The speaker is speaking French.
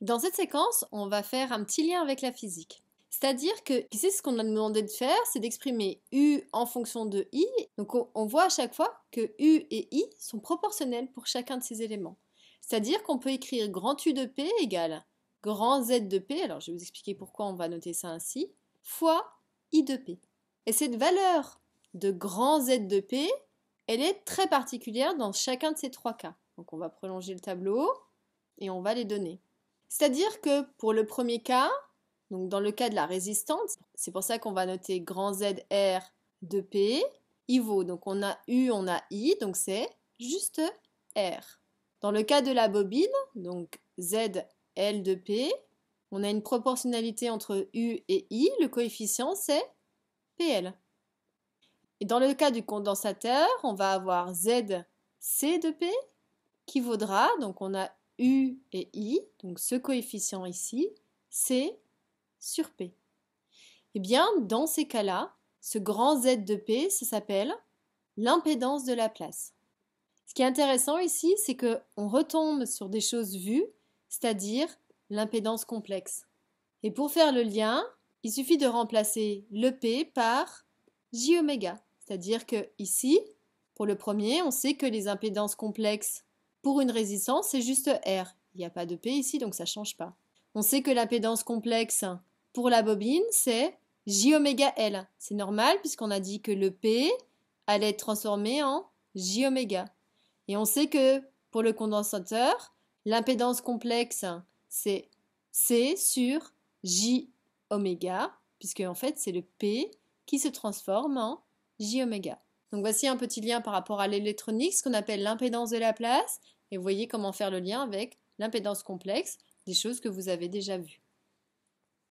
Dans cette séquence, on va faire un petit lien avec la physique. C'est-à-dire que ici, ce qu'on a demandé de faire, c'est d'exprimer U en fonction de I. Donc on voit à chaque fois que U et I sont proportionnels pour chacun de ces éléments. C'est-à-dire qu'on peut écrire grand U de P égale grand Z de P, alors je vais vous expliquer pourquoi on va noter ça ainsi, fois I de P. Et cette valeur de grand Z de P, elle est très particulière dans chacun de ces trois cas. Donc on va prolonger le tableau et on va les donner. C'est-à-dire que pour le premier cas, donc dans le cas de la résistance, c'est pour ça qu'on va noter grand ZR de P, il vaut, donc on a U, on a I, donc c'est juste R. Dans le cas de la bobine, donc ZL de P, on a une proportionnalité entre U et I, le coefficient c'est PL. Et dans le cas du condensateur, on va avoir ZC de P qui vaudra, donc on a U et I, donc ce coefficient ici, C sur P. Eh bien, dans ces cas-là, ce grand Z de P, ça s'appelle l'impédance de Laplace. Ce qui est intéressant ici, c'est qu'on retombe sur des choses vues, c'est-à-dire l'impédance complexe. Et pour faire le lien, il suffit de remplacer le P par J oméga. C'est-à-dire que ici, pour le premier, on sait que les impédances complexes pour une résistance, c'est juste R. Il n'y a pas de P ici, donc ça ne change pas. On sait que l'impédance complexe pour la bobine, c'est J oméga L. C'est normal puisqu'on a dit que le P allait être transformé en J oméga. Et on sait que pour le condensateur, l'impédance complexe, c'est C sur J oméga, puisque en fait c'est le P qui se transforme en J oméga. Donc voici un petit lien par rapport à l'électronique, ce qu'on appelle l'impédance de Laplace, et vous voyez comment faire le lien avec l'impédance complexe, des choses que vous avez déjà vues.